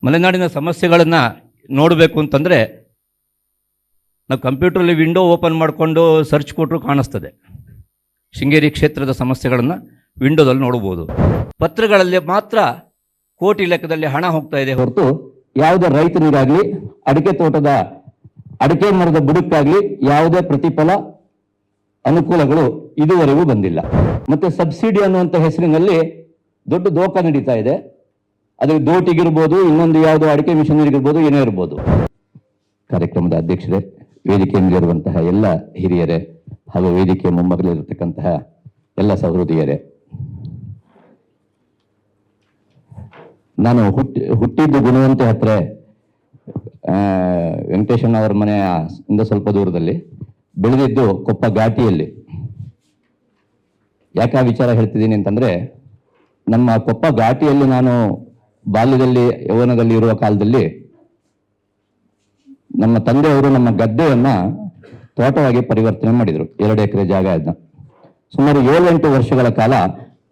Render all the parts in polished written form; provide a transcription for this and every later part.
ಮಲೆನಾಡಿನ ಸಮಸ್ಯೆಗಳನ್ನು ನೋಡಬೇಕು ಅಂತಂದರೆ ನಾವು ಕಂಪ್ಯೂಟ್ರಲ್ಲಿ ವಿಂಡೋ ಓಪನ್ ಮಾಡಿಕೊಂಡು ಸರ್ಚ್ ಕೊಟ್ಟರು ಕಾಣಿಸ್ತದೆ. ಶೃಂಗೇರಿ ಕ್ಷೇತ್ರದ ಸಮಸ್ಯೆಗಳನ್ನು ವಿಂಡೋದಲ್ಲಿ ನೋಡ್ಬೋದು. ಪತ್ರಗಳಲ್ಲಿ ಮಾತ್ರ ಕೋಟಿ ಲೆಕ್ಕದಲ್ಲಿ ಹಣ ಹೋಗ್ತಾ ಇದೆ ಹೊರತು ಯಾವುದೇ ರೈತನಿಗಾಗಲಿ ಅಡಿಕೆ ತೋಟದ ಅಡಿಕೆ ಮರದ ಬುಡಕ್ಕಾಗಲಿ ಯಾವುದೇ ಪ್ರತಿಫಲ ಅನುಕೂಲಗಳು ಇದುವರೆಗೂ ಬಂದಿಲ್ಲ. ಮತ್ತೆ ಸಬ್ಸಿಡಿ ಅನ್ನುವಂಥ ಹೆಸರಿನಲ್ಲಿ ದೊಡ್ಡ ದೋಖ ನಡೀತಾ ಇದೆ. ಅದು ದೋಟಿಗಿರ್ಬೋದು, ಇನ್ನೊಂದು ಯಾವುದೋ ಅಡಿಕೆ ಮಿಷನರಿಗಿರ್ಬೋದು, ಏನೇ ಇರ್ಬೋದು. ಕಾರ್ಯಕ್ರಮದ ಅಧ್ಯಕ್ಷರೇ, ವೇದಿಕೆಯಲ್ಲಿರುವಂತಹ ಎಲ್ಲ ಹಿರಿಯರೇ ಹಾಗೂ ವೇದಿಕೆಯ ಮೊಮ್ಮಗಲಿರತಕ್ಕಂತಹ ಎಲ್ಲ ಸಹೃದಯರೇ, ನಾನು ಹುಟ್ಟಿದ್ದು ಗುಣವಂತೆ ಹತ್ರ ವೆಂಕಟೇಶಣ್ಣವರ ಮನೆಯಿಂದ ಸ್ವಲ್ಪ ದೂರದಲ್ಲಿ, ಬೆಳೆದಿದ್ದು ಕೊಪ್ಪ ಘಾಟಿಯಲ್ಲಿ. ಯಾಕೆ ಆ ವಿಚಾರ ಹೇಳ್ತಿದ್ದೀನಿ ಅಂತಂದ್ರೆ, ನಮ್ಮ ಕೊಪ್ಪ ಘಾಟಿಯಲ್ಲಿ ನಾನು ಬಾಲ್ಯದಲ್ಲಿ ಯೌವನದಲ್ಲಿ ಇರುವ ಕಾಲದಲ್ಲಿ ನಮ್ಮ ತಂದೆಯವರು ನಮ್ಮ ಗದ್ದೆಯನ್ನ ತೋಟವಾಗಿ ಪರಿವರ್ತನೆ ಮಾಡಿದರು. 2 ಎಕರೆ ಜಾಗ ಇದ್ದ. ಸುಮಾರು 7-8 ವರ್ಷಗಳ ಕಾಲ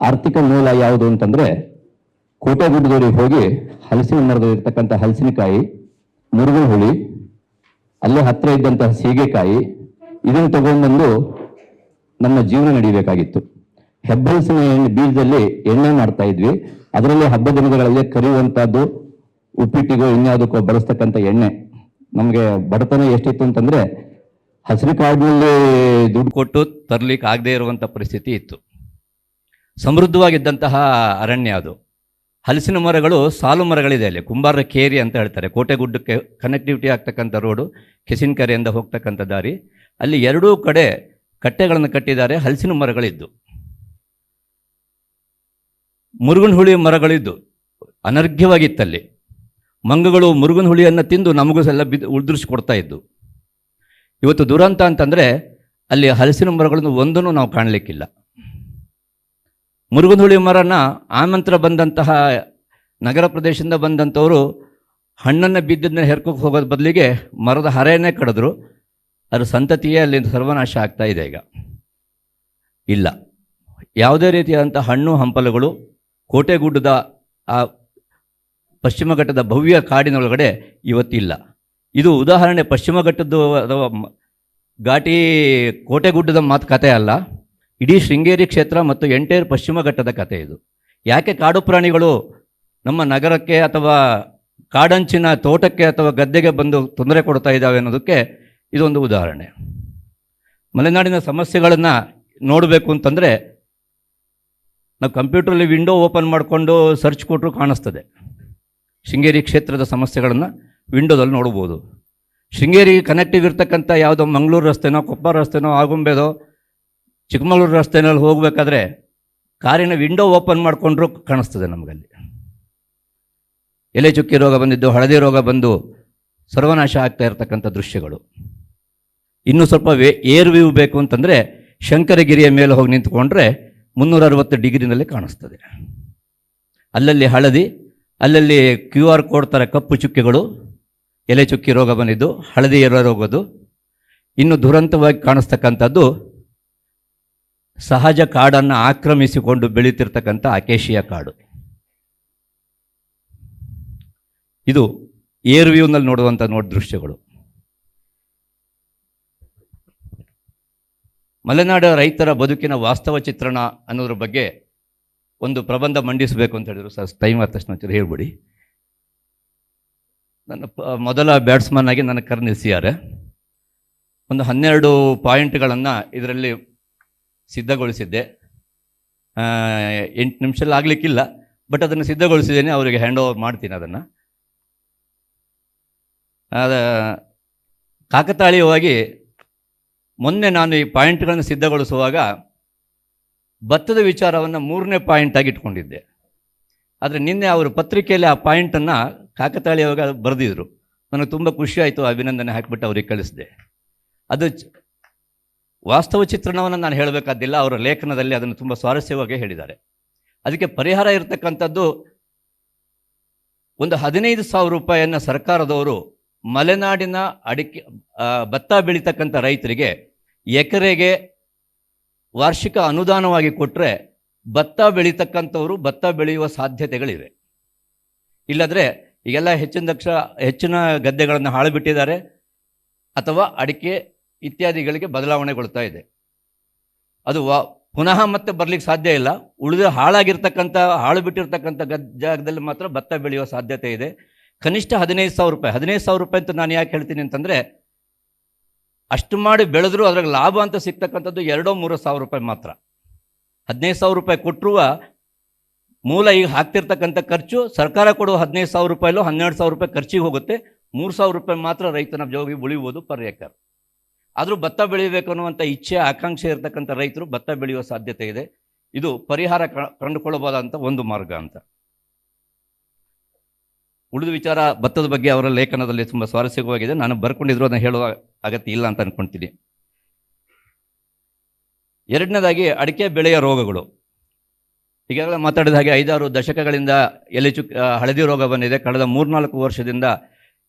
ಆರ್ಥಿಕ ಮೂಲ ಯಾವುದು ಅಂತಂದ್ರೆ, ಕೋಟೆಗುಡ್ಡದವರಿಗೆ ಹೋಗಿ ಹಲಸಿನ ಮರದಲ್ಲಿರ್ತಕ್ಕಂಥ ಹಲಸಿನಕಾಯಿ, ಮುರುಗನ ಹುಳಿ, ಅಲ್ಲೇ ಹತ್ರ ಇದ್ದಂತಹ ಸೀಗೆಕಾಯಿ, ಇದನ್ನು ತಗೊಂಡ್ಬಂದು ನಮ್ಮ ಜೀವನ ನಡೀಬೇಕಾಗಿತ್ತು. ಹೆಬ್ಬಲಸಿನ ಬೀಜದಲ್ಲಿ ಎಣ್ಣೆ ಮಾಡ್ತಾ ಇದ್ವಿ. ಅದರಲ್ಲಿ ಹಬ್ಬ ದಿನಗಳಲ್ಲಿ ಕರಿಯುವಂತಹದ್ದು, ಉಪ್ಪಿಟ್ಟಿಗೋ ಇನ್ಯಾವುದಕ್ಕೋ ಬಳಸ್ತಕ್ಕಂಥ ಎಣ್ಣೆ. ನಮಗೆ ಬಡತನ ಎಷ್ಟಿತ್ತು ಅಂತಂದ್ರೆ, ಹಸಿರು ಕಾಡಿನಲ್ಲಿ ದುಡ್ಡು ಕೊಟ್ಟು ತರಲಿಕ್ಕೆ ಆಗದೆ ಇರುವಂಥ ಪರಿಸ್ಥಿತಿ ಇತ್ತು. ಸಮೃದ್ಧವಾಗಿದ್ದಂತಹ ಅರಣ್ಯ ಅದು. ಹಲಸಿನ ಮರಗಳು, ಸಾಲು ಮರಗಳಿದೆ ಅಲ್ಲಿ. ಕುಂಬಾರ ಕೇರಿ ಅಂತ ಹೇಳ್ತಾರೆ. ಕೋಟೆಗುಡ್ಡಕ್ಕೆ ಕನೆಕ್ಟಿವಿಟಿ ಆಗ್ತಕ್ಕಂಥ ರೋಡು, ಕೆಸಿನಕೆರೆಯಿಂದ ಹೋಗ್ತಕ್ಕಂಥ ದಾರಿ. ಅಲ್ಲಿ 2 ಕಡೆ ಕಟ್ಟೆಗಳನ್ನು ಕಟ್ಟಿದ್ದಾರೆ. ಹಲಸಿನ ಮರಗಳಿದ್ದು, ಮುರುಗನ ಹುಳಿ ಮರಗಳಿದ್ದು ಅನರ್ಘ್ಯವಾಗಿತ್ತಲ್ಲಿ. ಮಂಗಗಳು ಮುರುಗನ ಹುಳಿಯನ್ನು ತಿಂದು ನಮಗೂ ಎಲ್ಲ ಉದುರಿಸ್ಕೊಡ್ತಾ ಇದ್ದು. ಇವತ್ತು ದುರಂತ ಅಂತಂದರೆ, ಅಲ್ಲಿ ಹಲಸಿನ ಮರಗಳನ್ನು ಒಂದನ್ನು ನಾವು ಕಾಣಲಿಕ್ಕಿಲ್ಲ. ಮುರುಗನ ಹುಳಿ ಮರನ ಆಮಂತ್ರ ಬಂದಂತಹ ನಗರ ಪ್ರದೇಶದಿಂದ ಬಂದಂಥವರು ಹಣ್ಣನ್ನು ಬಿದ್ದದನ್ನ ಹೆರ್ಕೋಕ್ಕೆ ಹೋಗೋದು ಬದಲಿಗೆ ಮರದ ಹರೆಯನ್ನೇ ಕಡಿದ್ರು. ಅದರ ಸಂತತಿಯೇ ಅಲ್ಲಿ ಸರ್ವನಾಶ ಆಗ್ತಾ ಇದೆ ಈಗ. ಇಲ್ಲ, ಯಾವುದೇ ರೀತಿಯಾದಂಥ ಹಣ್ಣು ಹಂಪಲುಗಳು ಕೋಟೆಗುಡ್ಡದ ಆ ಪಶ್ಚಿಮ ಘಟ್ಟದ ಭವ್ಯ ಕಾಡಿನೊಳಗಡೆ ಇವತ್ತಿಲ್ಲ. ಇದು ಉದಾಹರಣೆ ಪಶ್ಚಿಮ ಘಟ್ಟದ್ದು ಅಥವಾ ಘಾಟಿ ಕೋಟೆಗುಡ್ಡದ ಕಥೆ ಅಲ್ಲ, ಇಡೀ ಶೃಂಗೇರಿ ಕ್ಷೇತ್ರ ಮತ್ತು ಎಂಟೈರ್ ಪಶ್ಚಿಮ ಘಟ್ಟದ ಕಥೆ ಇದು. ಯಾಕೆ ಕಾಡು ಪ್ರಾಣಿಗಳು ನಮ್ಮ ನಗರಕ್ಕೆ ಅಥವಾ ಕಾಡಂಚಿನ ತೋಟಕ್ಕೆ ಅಥವಾ ಗದ್ದೆಗೆ ಬಂದು ತೊಂದರೆ ಕೊಡ್ತಾ ಇದ್ದಾವೆ ಅನ್ನೋದಕ್ಕೆ ಇದೊಂದು ಉದಾಹರಣೆ. ಮಲೆನಾಡಿನ ಸಮಸ್ಯೆಗಳನ್ನು ನೋಡಬೇಕು ಅಂತಂದರೆ ನಾವು ಕಂಪ್ಯೂಟ್ರಲ್ಲಿ ವಿಂಡೋ ಓಪನ್ ಮಾಡಿಕೊಂಡು ಸರ್ಚ್ ಕೊಟ್ಟರು ಕಾಣಿಸ್ತದೆ. ಶೃಂಗೇರಿ ಕ್ಷೇತ್ರದ ಸಮಸ್ಯೆಗಳನ್ನು ವಿಂಡೋದಲ್ಲಿ ನೋಡ್ಬೋದು. ಶೃಂಗೇರಿಗೆ ಕನೆಕ್ಟಿವ್ ಇರ್ತಕ್ಕಂಥ ಯಾವುದೋ ಮಂಗಳೂರು ರಸ್ತೆನೋ, ಕೊಪ್ಪ ರಸ್ತೆನೋ, ಆಗುಂಬೆದೋ, ಚಿಕ್ಕಮಗಳೂರು ರಸ್ತೆನಲ್ಲಿ ಹೋಗಬೇಕಾದ್ರೆ ಕಾರಿನ ವಿಂಡೋ ಓಪನ್ ಮಾಡಿಕೊಂಡ್ರೂ ಕಾಣಿಸ್ತದೆ ನಮಗಲ್ಲಿ. ಎಲೆ ಚುಕ್ಕಿ ರೋಗ ಬಂದಿದ್ದು, ಹಳದಿ ರೋಗ ಬಂದು ಸರ್ವನಾಶ ಆಗ್ತಾ ಇರತಕ್ಕಂಥ ದೃಶ್ಯಗಳು. ಇನ್ನೂ ಸ್ವಲ್ಪ ಏರ್ ವ್ಯೂ ಬೇಕು ಅಂತಂದರೆ ಶಂಕರಗಿರಿಯ ಮೇಲೆ ಹೋಗಿ ನಿಂತ್ಕೊಂಡ್ರೆ 360 ಡಿಗ್ರಿನಲ್ಲಿ ಕಾಣಿಸ್ತದೆ. ಅಲ್ಲಲ್ಲಿ ಹಳದಿ, ಅಲ್ಲಲ್ಲಿ QR ಕೋಡ್ ಥರ ಕಪ್ಪು ಚುಕ್ಕಿಗಳು, ಎಲೆ ಚುಕ್ಕಿ ರೋಗ ಬಂದಿದ್ದು, ಹಳದಿ ಎಲೆ ರೋಗದ್ದು. ಇನ್ನು ದುರಂತವಾಗಿ ಕಾಣಿಸ್ತಕ್ಕಂಥದ್ದು ಸಹಜ ಕಾಡನ್ನು ಆಕ್ರಮಿಸಿಕೊಂಡು ಬೆಳೀತಿರ್ತಕ್ಕಂಥ ಅಕೇಶಿಯ ಕಾಡು. ಇದು ಏರ್ ವ್ಯೂನಲ್ಲಿ ನೋಡುವಂಥ ದೃಶ್ಯಗಳು. ಮಲೆನಾಡ ರೈತರ ಬದುಕಿನ ವಾಸ್ತವ ಚಿತ್ರಣ ಅನ್ನೋದ್ರ ಬಗ್ಗೆ ಒಂದು ಪ್ರಬಂಧ ಮಂಡಿಸಬೇಕು ಅಂತ ಹೇಳಿದ್ರು. ಸರ್, ಟೈಮ್ ಆದ ತಕ್ಷಣ ಹೇಳ್ಬಿಡಿ. ನನ್ನ ಮೊದಲ ಬ್ಯಾಟ್ಸ್ಮನ್ ಆಗಿ ನನ್ನ ನಿಲ್ಲಿಸಿದ್ದಾರೆ. ಒಂದು 12 ಪಾಯಿಂಟ್ಗಳನ್ನು ಇದರಲ್ಲಿ ಸಿದ್ಧಗೊಳಿಸಿದ್ದೆ. 8 ನಿಮಿಷದಲ್ಲಿ ಆಗಲಿಕ್ಕಿಲ್ಲ, ಬಟ್ ಅದನ್ನು ಸಿದ್ಧಗೊಳಿಸಿದ್ದೇನೆ. ಅವರಿಗೆ ಹ್ಯಾಂಡ್ ಓವರ್ ಮಾಡ್ತೀನಿ ಅದನ್ನು. ಕಾಕತಾಳೀಯವಾಗಿ ಮೊನ್ನೆ ನಾನು ಈ ಪಾಯಿಂಟ್ಗಳನ್ನು ಸಿದ್ಧಗೊಳಿಸುವಾಗ ಭತ್ತದ ವಿಚಾರವನ್ನು 3ನೇ ಪಾಯಿಂಟಾಗಿ ಇಟ್ಕೊಂಡಿದ್ದೆ. ಆದರೆ ನಿನ್ನೆ ಅವರು ಪತ್ರಿಕೆಯಲ್ಲಿ ಆ ಪಾಯಿಂಟನ್ನು ಕಾಕತಾಳೀಯವಾಗಿ ಬರೆದಿದ್ರು. ನನಗೆ ತುಂಬ ಖುಷಿ ಆಯಿತು. ಅಭಿನಂದನೆ ಹಾಕಿಬಿಟ್ಟು ಅವ್ರಿಗೆ ಕಳಿಸಿದೆ. ಅದು ವಾಸ್ತವ ಚಿತ್ರಣವನ್ನು ನಾನು ಹೇಳಬೇಕಾದ್ದಿಲ್ಲ, ಅವರ ಲೇಖನದಲ್ಲಿ ಅದನ್ನು ತುಂಬ ಸ್ವಾರಸ್ಯವಾಗಿ ಹೇಳಿದ್ದಾರೆ. ಅದಕ್ಕೆ ಪರಿಹಾರ ಇರತಕ್ಕಂಥದ್ದು ಒಂದು 15,000 ರೂಪಾಯಿಯನ್ನು ಸರ್ಕಾರದವರು ಮಲೆನಾಡಿನ ಭತ್ತ ಬೆಳೀತಕ್ಕಂಥ ರೈತರಿಗೆ ಎಕರೆಗೆ ವಾರ್ಷಿಕ ಅನುದಾನವಾಗಿ ಕೊಟ್ಟರೆ ಭತ್ತ ಬೆಳೀತಕ್ಕಂಥವರು ಭತ್ತ ಬೆಳೆಯುವ ಸಾಧ್ಯತೆಗಳಿವೆ. ಇಲ್ಲದ್ರೆ ಈಗೆಲ್ಲ ಹೆಚ್ಚಿನ ಗದ್ದೆಗಳನ್ನು ಹಾಳು ಬಿಟ್ಟಿದ್ದಾರೆ ಅಥವಾ ಅಡಿಕೆ ಇತ್ಯಾದಿಗಳಿಗೆ ಬದಲಾವಣೆಗೊಳ್ತಾ ಇದೆ. ಅದು ಪುನಃ ಮತ್ತೆ ಬರಲಿಕ್ಕೆ ಸಾಧ್ಯ ಇಲ್ಲ. ಉಳಿದು ಹಾಳು ಬಿಟ್ಟಿರ್ತಕ್ಕಂಥ ಜಾಗದಲ್ಲಿ ಮಾತ್ರ ಭತ್ತ ಬೆಳೆಯುವ ಸಾಧ್ಯತೆ ಇದೆ. ಕನಿಷ್ಠ 15,000 ರೂಪಾಯಿ. 15,000 ರೂಪಾಯಿ ಅಂತ ನಾನು ಯಾಕೆ ಹೇಳ್ತೀನಿ ಅಂತಂದರೆ, ಅಷ್ಟು ಮಾಡಿ ಬೆಳೆದ್ರೂ ಅದ್ರಾಗ ಲಾಭ ಅಂತ ಸಿಗ್ತಕ್ಕಂಥದ್ದು 2-3 ಸಾವಿರ ರೂಪಾಯಿ ಮಾತ್ರ. 15,000 ರೂಪಾಯಿ ಕೊಟ್ಟರು ಮೂಲ ಈಗ ಹಾಕ್ತಿರ್ತಕ್ಕಂಥ ಖರ್ಚು ಸರ್ಕಾರ ಕೊಡುವ 15,000 ರೂಪಾಯಿಲೋ 12,000 ರೂಪಾಯಿ ಖರ್ಚಿಗೆ ಹೋಗುತ್ತೆ. 3,000 ರೂಪಾಯಿ ಮಾತ್ರ ರೈತನ ಜೋಗಿ ಉಳಿಯುವುದು ಪರ್ ಎಕರ್. ಆದರೂ ಭತ್ತ ಬೆಳಿಬೇಕು ಅನ್ನುವಂಥ ಇಚ್ಛೆ ಆಕಾಂಕ್ಷೆ ಇರತಕ್ಕಂಥ ರೈತರು ಭತ್ತ ಬೆಳೆಯುವ ಸಾಧ್ಯತೆ ಇದೆ. ಇದು ಪರಿಹಾರ ಕಂಡುಕೊಳ್ಳಬಹುದಾದಂಥ ಒಂದು ಮಾರ್ಗ ಅಂತ. ಉಳಿದ ವಿಚಾರ ಭತ್ತದ ಬಗ್ಗೆ ಅವರ ಲೇಖನದಲ್ಲಿ ತುಂಬ ಸ್ವಾರಸ್ಯವಾಗಿದೆ. ನಾನು ಬರ್ಕೊಂಡಿದ್ರು ಅದನ್ನು ಹೇಳುವ ಅಗತ್ಯ ಇಲ್ಲ ಅಂತ ಅಂದ್ಕೊಳ್ತೀನಿ. ಎರಡನೇದಾಗಿ ಅಡಿಕೆ ಬೆಳೆಯ ರೋಗಗಳು. ಈಗಾಗಲೇ ಮಾತಾಡಿದ ಹಾಗೆ 5-6 ದಶಕಗಳಿಂದ ಹಳದಿ ರೋಗ ಬಂದಿದೆ. ಕಳೆದ 3-4 ವರ್ಷದಿಂದ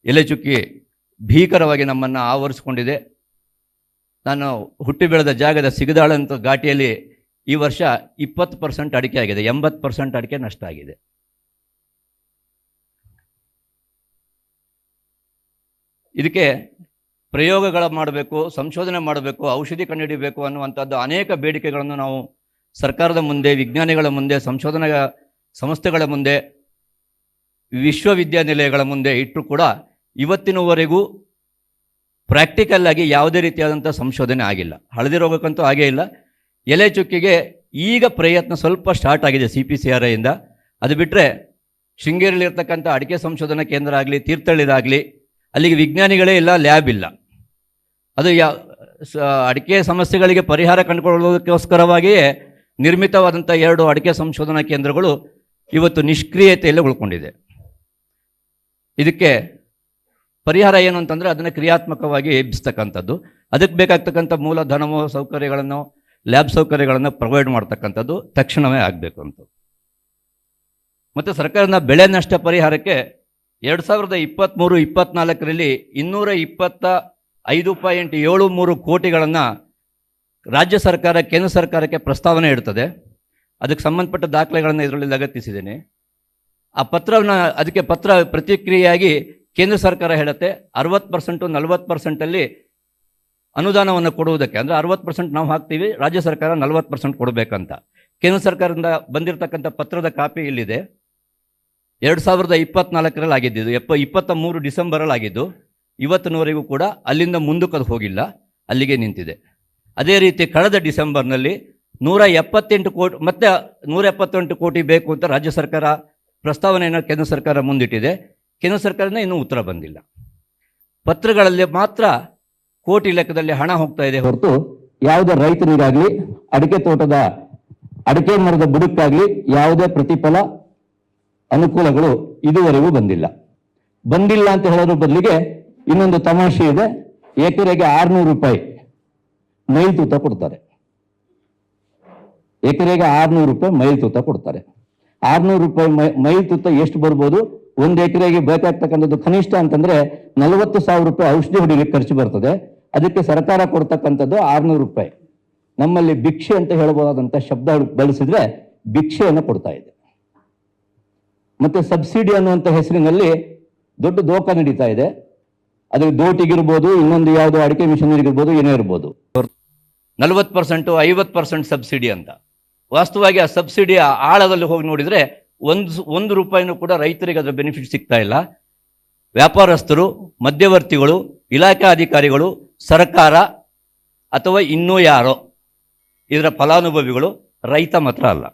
ಎಲೆ ಚುಕ್ಕಿ ಭೀಕರವಾಗಿ ನಮ್ಮನ್ನು ಆವರಿಸಿಕೊಂಡಿದೆ. ನಾನು ಹುಟ್ಟಿ ಬೆಳೆದ ಜಾಗದ ಸಿಗದಾಳಂತ ಘಾಟಿಯಲ್ಲಿ ಈ ವರ್ಷ 20% ಅಡಿಕೆ ಆಗಿದೆ, 80% ಅಡಿಕೆ ನಷ್ಟ ಆಗಿದೆ. ಇದಕ್ಕೆ ಪ್ರಯೋಗಗಳ ಮಾಡಬೇಕು, ಸಂಶೋಧನೆ ಮಾಡಬೇಕು, ಔಷಧಿ ಕಂಡುಹಿಡಿಯಬೇಕು ಅನ್ನುವಂಥದ್ದು ಅನೇಕ ಬೇಡಿಕೆಗಳನ್ನು ನಾವು ಸರ್ಕಾರದ ಮುಂದೆ, ವಿಜ್ಞಾನಿಗಳ ಮುಂದೆ, ಸಂಶೋಧನಾ ಸಂಸ್ಥೆಗಳ ಮುಂದೆ, ವಿಶ್ವವಿದ್ಯಾನಿಲಯಗಳ ಮುಂದೆ ಇಟ್ಟರು ಕೂಡ ಇವತ್ತಿನವರೆಗೂ ಪ್ರಾಕ್ಟಿಕಲ್ ಆಗಿ ಯಾವುದೇ ರೀತಿಯಾದಂಥ ಸಂಶೋಧನೆ ಆಗಿಲ್ಲ. ಹಳದಿ ರೋಗಕ್ಕಂತೂ ಆಗೇ ಇಲ್ಲ. ಎಲೆ ಚುಕ್ಕಿಗೆ ಈಗ ಪ್ರಯತ್ನ ಸ್ವಲ್ಪ ಸ್ಟಾರ್ಟ್ ಆಗಿದೆ CPCRI ಇಂದ. ಅದು ಬಿಟ್ಟರೆ ಶೃಂಗೇರಿಯಲ್ಲಿರ್ತಕ್ಕಂಥ ಅಡಿಕೆ ಸಂಶೋಧನಾ ಕೇಂದ್ರ ಆಗಲಿ, ತೀರ್ಥಹಳ್ಳಿದಾಗಲಿ, ಅಲ್ಲಿಗೆ ವಿಜ್ಞಾನಿಗಳೇ ಇಲ್ಲ, ಲ್ಯಾಬ್ ಇಲ್ಲ. ಅದು ಅಡಿಕೆ ಸಮಸ್ಯೆಗಳಿಗೆ ಪರಿಹಾರ ಕಂಡುಕೊಳ್ಳೋದಕ್ಕೋಸ್ಕರವಾಗಿಯೇ ನಿರ್ಮಿತವಾದಂಥ 2 ಅಡಿಕೆ ಸಂಶೋಧನಾ ಕೇಂದ್ರಗಳು ಇವತ್ತು ನಿಷ್ಕ್ರಿಯತೆಯಲ್ಲಿ ಉಳ್ಕೊಂಡಿದೆ. ಇದಕ್ಕೆ ಪರಿಹಾರ ಏನು ಅಂತಂದರೆ ಅದನ್ನು ಕ್ರಿಯಾತ್ಮಕವಾಗಿ ಎಬ್ಬಿಸ್ತಕ್ಕಂಥದ್ದು, ಅದಕ್ಕೆ ಬೇಕಾಗ್ತಕ್ಕಂಥ ಮೂಲಧನವೋ ಸೌಕರ್ಯಗಳನ್ನು, ಲ್ಯಾಬ್ ಸೌಕರ್ಯಗಳನ್ನು ಪ್ರೊವೈಡ್ ಮಾಡ್ತಕ್ಕಂಥದ್ದು ತಕ್ಷಣವೇ ಆಗಬೇಕು ಅಂತ. ಮತ್ತು ಸರ್ಕಾರದ ಬೆಳೆ ನಷ್ಟ ಪರಿಹಾರಕ್ಕೆ 2023-24ರಲ್ಲಿ 225.73 ಕೋಟಿಗಳನ್ನು ರಾಜ್ಯ ಸರ್ಕಾರ ಕೇಂದ್ರ ಸರ್ಕಾರಕ್ಕೆ ಪ್ರಸ್ತಾವನೆ ಇಡ್ತದೆ. ಅದಕ್ಕೆ ಸಂಬಂಧಪಟ್ಟ ದಾಖಲೆಗಳನ್ನು ಇದರಲ್ಲಿ ಲಗತ್ತಿಸಿದ್ದೇನೆ. ಆ ಪತ್ರವನ್ನು ಅದಕ್ಕೆ ಪ್ರತಿಕ್ರಿಯೆಯಾಗಿ ಕೇಂದ್ರ ಸರ್ಕಾರ ಹೇಳುತ್ತೆ 60% 40%ಅಲ್ಲಿ ಅನುದಾನವನ್ನು ಕೊಡುವುದಕ್ಕೆ, ಅಂದರೆ 60% ನಾವು ಹಾಕ್ತೀವಿ, ರಾಜ್ಯ ಸರ್ಕಾರ 40% ಕೊಡಬೇಕಂತ. ಕೇಂದ್ರ ಸರ್ಕಾರದಿಂದ ಬಂದಿರತಕ್ಕಂಥ ಪತ್ರದ ಕಾಪಿ ಇಲ್ಲಿದೆ. 2024ರಲ್ಲಿ ಆಗಿದ್ದು, 23 ಡಿಸೆಂಬರಲ್ಲಿ ಆಗಿದ್ದು, ಇವತ್ತಿನವರೆಗೂ ಕೂಡ ಅಲ್ಲಿಂದ ಮುಂದಕ್ಕೆ ಅದು ಹೋಗಿಲ್ಲ, ಅಲ್ಲಿಗೆ ನಿಂತಿದೆ. ಅದೇ ರೀತಿ ಕಳೆದ ಡಿಸೆಂಬರ್ನಲ್ಲಿ 178 ಕೋಟಿ, ಮತ್ತೆ 178 ಕೋಟಿ ಬೇಕು ಅಂತ ರಾಜ್ಯ ಸರ್ಕಾರ ಪ್ರಸ್ತಾವನೆಯನ್ನು ಕೇಂದ್ರ ಸರ್ಕಾರ ಮುಂದಿಟ್ಟಿದೆ. ಕೇಂದ್ರ ಸರ್ಕಾರದಿಂದ ಇನ್ನೂ ಉತ್ತರ ಬಂದಿಲ್ಲ. ಪತ್ರಗಳಲ್ಲಿ ಮಾತ್ರ ಕೋಟಿ ಲೆಕ್ಕದಲ್ಲಿ ಹಣ ಹೋಗ್ತಾ ಇದೆ ಹೊರತು ಯಾವುದೇ ರೈತನಿಗಾಗಲಿ, ಅಡಿಕೆ ತೋಟದ ಅಡಿಕೆ ಮರದ ಬುಡಕ್ಕಾಗಲಿ ಯಾವುದೇ ಪ್ರತಿಫಲ ಅನುಕೂಲಗಳು ಇದುವರೆಗೂ ಬಂದಿಲ್ಲ ಅಂತ ಹೇಳೋದ್ರ ಬದಲಿಗೆ ಇನ್ನೊಂದು ತಮಾಷೆ ಇದೆ. ಎಕರೆಗೆ 600 ರೂಪಾಯಿ ಮೈಲ್ ತೂತ ಕೊಡ್ತಾರೆ. ಎಕರೆಗೆ 600 ರೂಪಾಯಿ ಮೈಲ್ ತೂತ ಕೊಡ್ತಾರೆ. 600 ರೂಪಾಯಿ ಮೈಲ್ ತೂತ ಎಷ್ಟು ಬರ್ಬೋದು? 1 ಎಕರೆಗೆ ಬೇಕಾಗ್ತಕ್ಕಂಥದ್ದು ಕನಿಷ್ಠ ಅಂತಂದ್ರೆ 40,000 ರೂಪಾಯಿ ಔಷಧಿ ಹೊಡಿಲಿಕ್ಕೆ ಖರ್ಚು ಬರ್ತದೆ. ಅದಕ್ಕೆ ಸರ್ಕಾರ ಕೊಡ್ತಕ್ಕಂಥದ್ದು 600 ರೂಪಾಯಿ. ನಮ್ಮಲ್ಲಿ ಭಿಕ್ಷೆ ಅಂತ ಹೇಳಬಹುದಾದಂಥ ಶಬ್ದ ಬಳಸಿದ್ರೆ ಭಿಕ್ಷೆಯನ್ನು ಕೊಡ್ತಾ ಇದೆ. ಮತ್ತೆ ಸಬ್ಸಿಡಿ ಅನ್ನುವಂಥ ಹೆಸರಿನಲ್ಲಿ ದೊಡ್ಡ ದೋಖ ನಡೀತಾ ಇದೆ. ಅದು ದೋಟಿಗಿರ್ಬೋದು, ಇನ್ನೊಂದು ಯಾವುದೋ ಅಡಿಕೆ ಮಿಷನರಿಗಿರ್ಬೋದು, ಏನೇ ಇರ್ಬೋದು. 40% 50% ಸಬ್ಸಿಡಿ ಅಂತ. ವಾಸ್ತವವಾಗಿ ಆ ಸಬ್ಸಿಡಿಯ ಆಳದಲ್ಲಿ ಹೋಗಿ ನೋಡಿದರೆ ಒಂದು ರೂಪಾಯಿನೂ ಕೂಡ ರೈತರಿಗೆ ಅದರ ಬೆನಿಫಿಟ್ ಸಿಗ್ತಾ ಇಲ್ಲ. ವ್ಯಾಪಾರಸ್ಥರು, ಮಧ್ಯವರ್ತಿಗಳು, ಇಲಾಖಾ ಅಧಿಕಾರಿಗಳು, ಸರ್ಕಾರ ಅಥವಾ ಇನ್ನೂ ಯಾರೋ ಇದರ ಫಲಾನುಭವಿಗಳು, ರೈತ ಮಾತ್ರ ಅಲ್ಲ.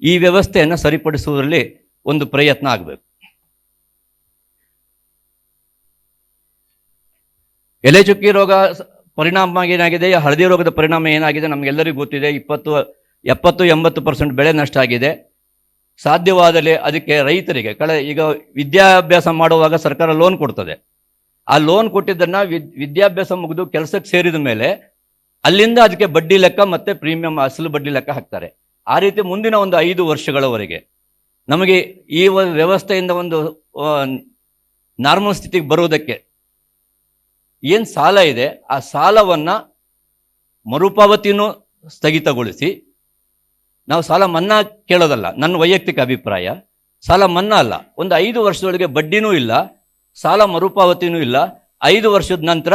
ಈ ವ್ಯವಸ್ಥೆಯನ್ನು ಸರಿಪಡಿಸುವುದರಲ್ಲಿ ಒಂದು ಪ್ರಯತ್ನ ಆಗಬೇಕು. ಎಲೆ ಚುಕ್ಕಿ ರೋಗ ಪರಿಣಾಮ ಏನಾಗಿದೆ, ಹಳದಿ ರೋಗದ ಪರಿಣಾಮ ಏನಾಗಿದೆ ನಮಗೆಲ್ಲರಿಗೂ ಗೊತ್ತಿದೆ. 70-80% ಬೆಳೆ ನಷ್ಟ ಆಗಿದೆ. ಸಾಧ್ಯವಾದಲ್ಲಿ ಅದಕ್ಕೆ ರೈತರಿಗೆ ಈಗ ವಿದ್ಯಾಭ್ಯಾಸ ಮಾಡುವಾಗ ಸರ್ಕಾರ ಲೋನ್ ಕೊಡ್ತದೆ. ಆ ಲೋನ್ ಕೊಟ್ಟಿದ್ದನ್ನು ವಿದ್ಯಾಭ್ಯಾಸ ಮುಗಿದು ಕೆಲಸಕ್ಕೆ ಸೇರಿದ ಮೇಲೆ ಅಲ್ಲಿಂದ ಅದಕ್ಕೆ ಬಡ್ಡಿ ಲೆಕ್ಕ ಮತ್ತು ಪ್ರೀಮಿಯಂ ಅಸಲು ಬಡ್ಡಿ ಲೆಕ್ಕ ಹಾಕ್ತಾರೆ. ಆ ರೀತಿ ಮುಂದಿನ ಒಂದು 5 ವರ್ಷಗಳವರೆಗೆ ನಮಗೆ ಈ ವ್ಯವಸ್ಥೆಯಿಂದ ಒಂದು ನಾರ್ಮಲ್ ಸ್ಥಿತಿಗೆ ಬರುವುದಕ್ಕೆ ಏನು ಸಾಲ ಇದೆ ಆ ಸಾಲವನ್ನು ಮರುಪಾವತಿನೂ ಸ್ಥಗಿತಗೊಳಿಸಿ, ನಾವು ಸಾಲ ಮನ್ನಾ ಕೇಳೋದಲ್ಲ, ನನ್ನ ವೈಯಕ್ತಿಕ ಅಭಿಪ್ರಾಯ, ಸಾಲ ಮನ್ನಾ ಅಲ್ಲ, ಒಂದು 5 ವರ್ಷದೊಳಗೆ ಬಡ್ಡಿನೂ ಇಲ್ಲ, ಸಾಲ ಮರುಪಾವತಿನೂ ಇಲ್ಲ. 5 ವರ್ಷದ ನಂತರ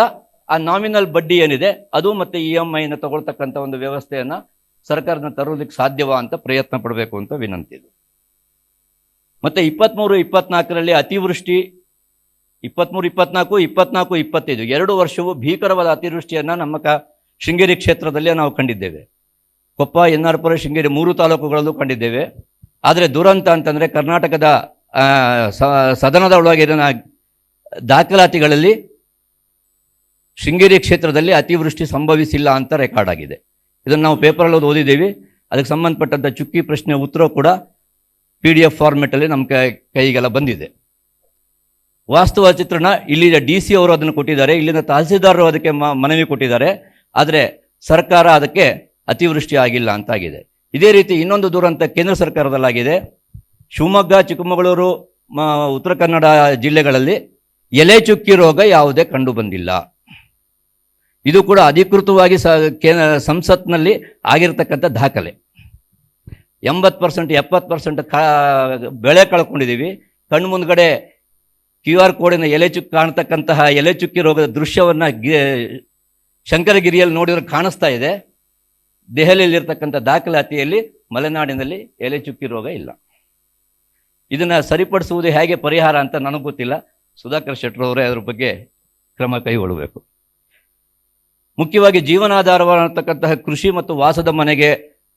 ಆ ನಾಮಿನಲ್ ಬಡ್ಡಿ ಏನಿದೆ ಅದು ಮತ್ತು EMIನ ತಗೊಳ್ತಕ್ಕಂಥ ಒಂದು ವ್ಯವಸ್ಥೆಯನ್ನು ಸರ್ಕಾರನ ತರೋದಕ್ಕೆ ಸಾಧ್ಯವಾ ಅಂತ ಪ್ರಯತ್ನ ಪಡಬೇಕು ಅಂತ ವಿನಂತಿ ಇದೆ. ಮತ್ತು 23-24ರಲ್ಲಿ ಅತಿವೃಷ್ಟಿ, 23-24, 24-25 2 ವರ್ಷವೂ ಭೀಕರವಾದ ಅತಿವೃಷ್ಟಿಯನ್ನು ನಮ್ಮ ಶೃಂಗೇರಿ ಕ್ಷೇತ್ರದಲ್ಲೇ ನಾವು ಕಂಡಿದ್ದೇವೆ. ಕೊಪ್ಪ, ಎನ್ನಾರ್ಪುರ, ಶೃಂಗೇರಿ 3 ತಾಲೂಕುಗಳಲ್ಲೂ ಕಂಡಿದ್ದೇವೆ. ಆದರೆ ದುರಂತ ಅಂತಂದರೆ ಕರ್ನಾಟಕದ ಸದನದ ಒಳಗಿನ ದಾಖಲಾತಿಗಳಲ್ಲಿ ಶೃಂಗೇರಿ ಕ್ಷೇತ್ರದಲ್ಲಿ ಅತಿವೃಷ್ಟಿ ಸಂಭವಿಸಿಲ್ಲ ಅಂತ ರೆಕಾರ್ಡ್ ಆಗಿದೆ. ಇದನ್ನು ನಾವು ಪೇಪರಲ್ಲಿ ಓದಿದ್ದೀವಿ. ಅದಕ್ಕೆ ಸಂಬಂಧಪಟ್ಟಂಥ ಚುಕ್ಕಿ ಪ್ರಶ್ನೆ ಉತ್ತರ ಕೂಡ PDF ಫಾರ್ಮೆಟಲ್ಲಿ ನಮ್ಮ ಕೈಗೆಲ್ಲ ಬಂದಿದೆ. ವಾಸ್ತವ ಚಿತ್ರಣ ಇಲ್ಲಿನ DC ಅವರು ಅದನ್ನು ಕೊಟ್ಟಿದ್ದಾರೆ, ಇಲ್ಲಿನ ತಹಸೀಲ್ದಾರರು ಅದಕ್ಕೆ ಮನವಿ ಕೊಟ್ಟಿದ್ದಾರೆ. ಆದರೆ ಸರ್ಕಾರ ಅದಕ್ಕೆ ಅತಿವೃಷ್ಟಿ ಆಗಿಲ್ಲ ಅಂತಾಗಿದೆ. ಇದೇ ರೀತಿ ಇನ್ನೊಂದು ದುರಂತ ಕೇಂದ್ರ ಸರ್ಕಾರದಲ್ಲಾಗಿದೆ. ಶಿವಮೊಗ್ಗ, ಚಿಕ್ಕಮಗಳೂರು, ಉತ್ತರ ಕನ್ನಡ ಜಿಲ್ಲೆಗಳಲ್ಲಿ ಎಲೆ ಚುಕ್ಕಿ ರೋಗ ಯಾವುದೇ ಕಂಡು ಬಂದಿಲ್ಲ. ಇದು ಕೂಡ ಅಧಿಕೃತವಾಗಿ ಸಂಸತ್ನಲ್ಲಿ ಆಗಿರ್ತಕ್ಕಂಥ ದಾಖಲೆ. 80%, 70% ಬೆಳೆ ಕಳ್ಕೊಂಡಿದ್ದೀವಿ. ಕಣ್ಣು ಮುಂದ್ಗಡೆ QR ಕೋಡಿನ ಎಲೆ ಚುಕ್ಕಿ ಕಾಣ್ತಕ್ಕಂತಹ ಎಲೆ ಚುಕ್ಕಿ ರೋಗದ ದೃಶ್ಯವನ್ನು ಶಂಕರಗಿರಿಯಲ್ಲಿ ನೋಡಿದ್ರೆ ಕಾಣಿಸ್ತಾ ಇದೆ. ದೆಹಲಿಯಲ್ಲಿರ್ತಕ್ಕಂಥ ದಾಖಲಾತಿಯಲ್ಲಿ ಮಲೆನಾಡಿನಲ್ಲಿ ಎಲೆ ಚುಕ್ಕಿ ರೋಗ ಇಲ್ಲ. ಇದನ್ನು ಸರಿಪಡಿಸುವುದು ಹೇಗೆ ಪರಿಹಾರ ಅಂತ ನನಗೆ ಗೊತ್ತಿಲ್ಲ. ಸುಧಾಕರ್ ಶೆಟ್ಟರವರೇ ಅದರ ಬಗ್ಗೆ ಕ್ರಮ ಕೈಗೊಳ್ಳಬೇಕು. ಮುಖ್ಯವಾಗಿ ಜೀವನಾಧಾರವಾಗಿರ್ತಕ್ಕಂತಹ ಕೃಷಿ ಮತ್ತು ವಾಸದ ಮನೆಗೆ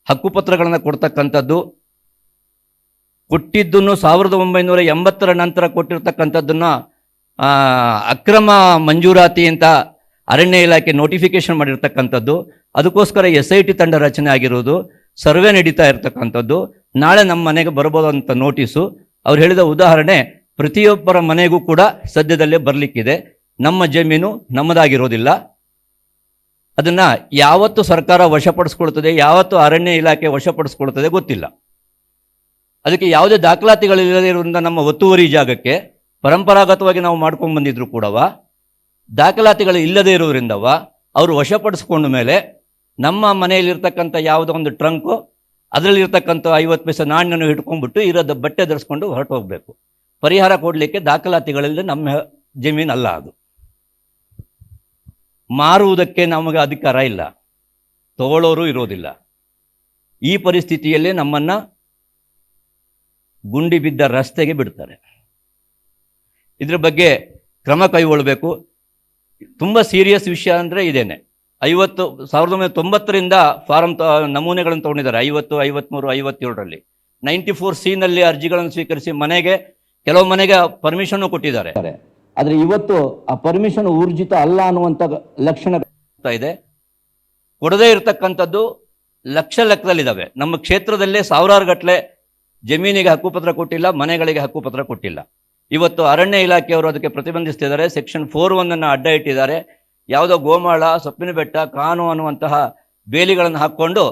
ಹಕ್ಕುಪತ್ರಗಳನ್ನು ಕೊಡ್ತಕ್ಕಂಥದ್ದು, ಕೊಟ್ಟಿದ್ದನ್ನು 1980ರ ನಂತರ ಕೊಟ್ಟಿರ್ತಕ್ಕಂಥದ್ದನ್ನು ಅಕ್ರಮ ಮಂಜೂರಾತಿ ಅಂತ ಅರಣ್ಯ ಇಲಾಖೆ ನೋಟಿಫಿಕೇಶನ್ ಮಾಡಿರ್ತಕ್ಕಂಥದ್ದು, ಅದಕ್ಕೋಸ್ಕರ SIT ತಂಡ ರಚನೆ ಆಗಿರೋದು, ಸರ್ವೆ ನಡೀತಾ ಇರ್ತಕ್ಕಂಥದ್ದು, ನಾಳೆ ನಮ್ಮ ಮನೆಗೆ ಬರ್ಬೋದಂತ ನೋಟಿಸು. ಅವ್ರು ಹೇಳಿದ ಉದಾಹರಣೆ ಪ್ರತಿಯೊಬ್ಬರ ಮನೆಗೂ ಕೂಡ ಸದ್ಯದಲ್ಲೇ ಬರಲಿಕ್ಕಿದೆ. ನಮ್ಮ ಜಮೀನು ನಮ್ಮದಾಗಿರೋದಿಲ್ಲ. ಅದನ್ನು ಯಾವತ್ತು ಸರ್ಕಾರ ವಶಪಡಿಸ್ಕೊಳ್ತದೆ, ಯಾವತ್ತು ಅರಣ್ಯ ಇಲಾಖೆ ವಶಪಡಿಸ್ಕೊಳ್ತದೆ ಗೊತ್ತಿಲ್ಲ. ಅದಕ್ಕೆ ಯಾವುದೇ ದಾಖಲಾತಿಗಳಿಲ್ಲದೆ ಇರೋದ್ರಿಂದ ನಮ್ಮ ಒತ್ತುವರಿ ಜಾಗಕ್ಕೆ ಪರಂಪರಾಗತವಾಗಿ ನಾವು ಮಾಡ್ಕೊಂಡು ಬಂದಿದ್ರು ಕೂಡವ ದಾಖಲಾತಿಗಳು ಇಲ್ಲದೇ ಇರೋದ್ರಿಂದವ ಅವರು ವಶಪಡಿಸ್ಕೊಂಡ ಮೇಲೆ ನಮ್ಮ ಮನೆಯಲ್ಲಿರ್ತಕ್ಕಂಥ ಯಾವುದೋ ಒಂದು ಟ್ರಂಕು, ಅದರಲ್ಲಿರ್ತಕ್ಕಂಥ 50 ಪೈಸೆ ನಾಣ್ಯನ ಹಿಡ್ಕೊಂಡ್ಬಿಟ್ಟು ಇರೋದು ಬಟ್ಟೆ ಧರಿಸ್ಕೊಂಡು ಹೊರಟು ಹೋಗಬೇಕು. ಪರಿಹಾರ ಕೊಡಲಿಕ್ಕೆ ದಾಖಲಾತಿಗಳಲ್ಲಿ ನಮ್ಮ ಜಮೀನಲ್ಲ. ಅದು ಮಾರುವುದಕ್ಕೆ ನಮಗೆ ಅಧಿಕಾರ ಇಲ್ಲ, ತಗೊಳ್ಳೋರು ಇರೋದಿಲ್ಲ. ಈ ಪರಿಸ್ಥಿತಿಯಲ್ಲಿ ನಮ್ಮನ್ನು ಗುಂಡಿ ಬಿದ್ದ ರಸ್ತೆಗೆ ಬಿಡ್ತಾರೆ. ಇದ್ರ ಬಗ್ಗೆ ಕ್ರಮ ಕೈಗೊಳ್ಳಬೇಕು. ತುಂಬ ಸೀರಿಯಸ್ ವಿಷಯ ಅಂದರೆ ಇದೇನೆ. 1990ರಿಂದ ಫಾರಂ ನಮೂನೆಗಳನ್ನು ತೊಗೊಂಡಿದ್ದಾರೆ. 50, 53, 57ರಲ್ಲಿ 94C ಅರ್ಜಿಗಳನ್ನು ಸ್ವೀಕರಿಸಿ ಕೆಲವು ಮನೆಗೆ ಪರ್ಮಿಷನ್ ಕೊಟ್ಟಿದ್ದಾರೆ. ಆದರೆ ಇವತ್ತು ಆ ಪರ್ಮಿಷನ್ ಊರ್ಜಿತ ಅಲ್ಲ ಅನ್ನುವಂಥ ಲಕ್ಷಣ ಇದೆ. ಕೊಡದೇ ಇರತಕ್ಕಂಥದ್ದು ಲೆಕ್ಕದಲ್ಲಿದ್ದಾವೆ. ನಮ್ಮ ಕ್ಷೇತ್ರದಲ್ಲೇ ಸಾವಿರಾರು ಗಟ್ಟಲೆ ಜಮೀನಿಗೆ ಹಕ್ಕುಪತ್ರ ಕೊಟ್ಟಿಲ್ಲ, ಮನೆಗಳಿಗೆ ಹಕ್ಕುಪತ್ರ ಕೊಟ್ಟಿಲ್ಲ. ಇವತ್ತು ಅರಣ್ಯ ಇಲಾಖೆಯವರು ಅದಕ್ಕೆ ಪ್ರತಿಬಂಧಿಸ್ತಿದ್ದಾರೆ. ಸೆಕ್ಷನ್ 41 ಅಡ್ಡ ಇಟ್ಟಿದ್ದಾರೆ. ಯಾವುದೋ ಗೋಮಾಳ, ಸೊಪ್ಪಿನ ಬೆಟ್ಟ, ಕಾನು ಅನ್ನುವಂತಹ ಬೇಲಿಗಳನ್ನು ಹಾಕ್ಕೊಂಡು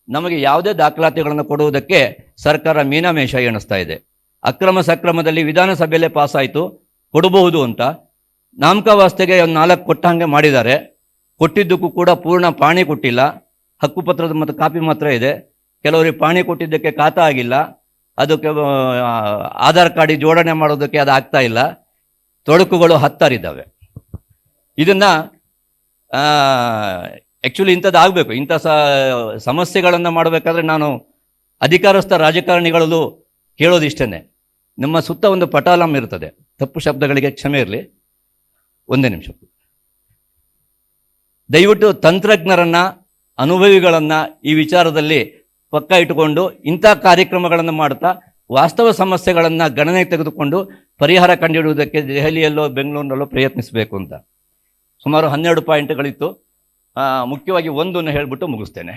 ನಮಗೆ ಯಾವುದೇ ದಾಖಲಾತಿಗಳನ್ನು ಕೊಡುವುದಕ್ಕೆ ಸರ್ಕಾರ ಮೀನಾಮೇಷ ಎಣಿಸ್ತಾ ಇದೆ. ಅಕ್ರಮ ಸಕ್ರಮದಲ್ಲಿ ವಿಧಾನಸಭೆಯಲ್ಲೇ ಪಾಸಾಯಿತು, ಕೊಡಬಹುದು ಅಂತ ನಾಮಕಾವಾಸ್ತೆಗೆ ಒಂದು 4 ಕೊಟ್ಟ ಹಾಗೆ ಮಾಡಿದ್ದಾರೆ. ಕೊಟ್ಟಿದ್ದಕ್ಕೂ ಕೂಡ ಪೂರ್ಣ ಪಾಣಿ ಕೊಟ್ಟಿಲ್ಲ. ಹಕ್ಕುಪತ್ರದ ಮತ್ತು ಕಾಪಿ ಮಾತ್ರ ಇದೆ. ಕೆಲವರಿಗೆ ಪಾಣಿ ಕೊಟ್ಟಿದ್ದಕ್ಕೆ ಖಾತಾ ಆಗಿಲ್ಲ. ಅದಕ್ಕೆ ಆಧಾರ್ ಕಾರ್ಡಿಗೆ ಜೋಡಣೆ ಮಾಡೋದಕ್ಕೆ ಅದು ಆಗ್ತಾ ಇಲ್ಲ. ತೊಡಕುಗಳು 10 ಇದ್ದಾವೆ. ಇದನ್ನು ಆ್ಯಕ್ಚುಲಿ ಇಂಥದ್ದು ಆಗಬೇಕು. ಇಂಥ ಸಮಸ್ಯೆಗಳನ್ನು ಮಾಡಬೇಕಾದ್ರೆ ನಾನು ಅಧಿಕಾರಸ್ಥ ರಾಜಕಾರಣಿಗಳಲ್ಲೂ ಕೇಳೋದಿಷ್ಟೇ. ನಮ್ಮ ಸುತ್ತ ಒಂದು ಪಟಾಲಂ ಇರ್ತದೆ. ತಪ್ಪು ಶಬ್ದಗಳಿಗೆ ಕ್ಷಮೆ ಇರಲಿ, ಒಂದೇ ನಿಮಿಷ. ದಯವಿಟ್ಟು ತಂತ್ರಜ್ಞರನ್ನು, ಅನುಭವಿಗಳನ್ನು ಈ ವಿಚಾರದಲ್ಲಿ ಪಕ್ಕ ಇಟ್ಟುಕೊಂಡು ಇಂಥ ಕಾರ್ಯಕ್ರಮಗಳನ್ನು ಮಾಡ್ತಾ ವಾಸ್ತವ ಸಮಸ್ಯೆಗಳನ್ನು ಗಣನೆಗೆ ತೆಗೆದುಕೊಂಡು ಪರಿಹಾರ ಕಂಡುಹಿಡುವುದಕ್ಕೆ ದೆಹಲಿಯಲ್ಲೋ ಬೆಂಗಳೂರಿನಲ್ಲೋ ಪ್ರಯತ್ನಿಸಬೇಕು ಅಂತ. ಸುಮಾರು 12 ಪಾಯಿಂಟ್ಗಳಿತ್ತು. ಮುಖ್ಯವಾಗಿ ಒಂದನ್ನು ಹೇಳಿಬಿಟ್ಟು ಮುಗಿಸ್ತೇನೆ.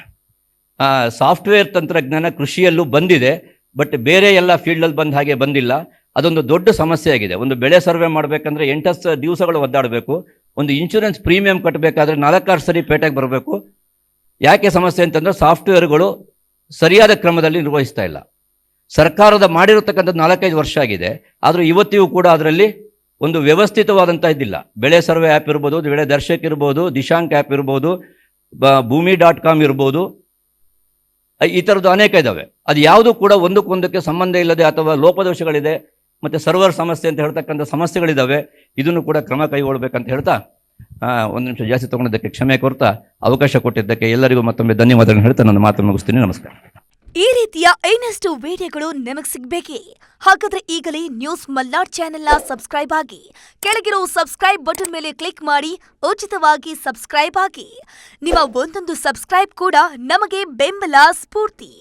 ಸಾಫ್ಟ್ವೇರ್ ತಂತ್ರಜ್ಞಾನ ಕೃಷಿಯಲ್ಲೂ ಬಂದಿದೆ, ಬಟ್ ಬೇರೆ ಎಲ್ಲ ಫೀಲ್ಡಲ್ಲಿ ಬಂದ ಹಾಗೆ ಬಂದಿಲ್ಲ. ಅದೊಂದು ದೊಡ್ಡ ಸಮಸ್ಯೆ ಆಗಿದೆ. ಒಂದು ಬೆಳೆ ಸರ್ವೆ ಮಾಡಬೇಕಂದ್ರೆ 8 ದಿವಸಗಳು ಒದ್ದಾಡಬೇಕು. ಒಂದು ಇನ್ಶೂರೆನ್ಸ್ ಪ್ರೀಮಿಯಂ ಕಟ್ಟಬೇಕಾದ್ರೆ 4-6 ಸರಿ ಪೇಟೆಗೆ ಬರಬೇಕು. ಯಾಕೆ ಸಮಸ್ಯೆ ಅಂತಂದರೆ ಸಾಫ್ಟ್ವೇರ್ಗಳು ಸರಿಯಾದ ಕ್ರಮದಲ್ಲಿ ನಿರ್ವಹಿಸ್ತಾ ಇಲ್ಲ. ಸರ್ಕಾರದ ಮಾಡಿರತಕ್ಕಂಥದ್ದು 4-5 ವರ್ಷ ಆಗಿದೆ, ಆದರೂ ಇವತ್ತಿಗೂ ಕೂಡ ಅದರಲ್ಲಿ ಒಂದು ವ್ಯವಸ್ಥಿತವಾದಂಥ ಇದ್ದಿಲ್ಲ. ಬೆಳೆ ಸರ್ವೆ ಆ್ಯಪ್ ಇರ್ಬೋದು, ಬೆಳೆ ದರ್ಶಕ್ ಇರ್ಬೋದು, ದಿಶಾಂಕ್ ಆ್ಯಪ್ ಇರ್ಬೋದು, ಭೂಮಿ.com ಇರ್ಬೋದು, ಈ ಥರದ್ದು ಅನೇಕ ಇದ್ದಾವೆ. ಅದು ಯಾವುದೂ ಕೂಡ ಒಂದಕ್ಕೊಂದಕ್ಕೆ ಸಂಬಂಧ ಇಲ್ಲದೆ ಅಥವಾ ಲೋಪದೋಷಗಳಿದೆ ಮತ್ತು ಸರ್ವರ್ ಸಮಸ್ಯೆ ಅಂತ ಹೇಳ್ತಕ್ಕಂಥ ಸಮಸ್ಯೆಗಳಿದ್ದಾವೆ. ಇದನ್ನು ಕೂಡ ಕ್ರಮ ಕೈಗೊಳ್ಳಬೇಕಂತ ಹೇಳ್ತಾ ಒಂದು ನಿಮಿಷ ಜಾಸ್ತಿ ತಗೊಂಡಿದ್ದಕ್ಕೆ ಕ್ಷಮೆ ಕೋರ್ತಾ ಅವಕಾಶ ಕೊಟ್ಟಿದ್ದಕ್ಕೆ ಎಲ್ಲರಿಗೂ ಮತ್ತೊಮ್ಮೆ ಧನ್ಯವಾದಗಳನ್ನು ಹೇಳ್ತಾ ನನ್ನ ಮಾತನ್ನು ಮುಗಿಸ್ತೀನಿ. ನಮಸ್ಕಾರ. ಈ ರೀತಿಯ ಇನ್ನಷ್ಟು ವಿಡಿಯೋಗಳು ನಿಮಗೆ ಸಿಗಬೇಕೇ? ಹಾಗಾದ್ರೆ ಈಗಲೇ ನ್ಯೂಸ್ ಮಲ್ನಾಡ್ ಚಾನೆಲ್ನ ಸಬ್ಸ್ಕ್ರೈಬ್ ಆಗಿ, ಕೆಳಗಿರೋ ಸಬ್ಸ್ಕ್ರೈಬ್ ಬಟನ್ ಮೇಲೆ ಕ್ಲಿಕ್ ಮಾಡಿ ಉಚಿತವಾಗಿ ಸಬ್ಸ್ಕ್ರೈಬ್ ಆಗಿ. ನಿಮ್ಮ ಒಂದೊಂದು ಸಬ್ಸ್ಕ್ರೈಬ್ ಕೂಡ ನಮಗೆ ಬೆಂಬಲ, ಸ್ಫೂರ್ತಿ.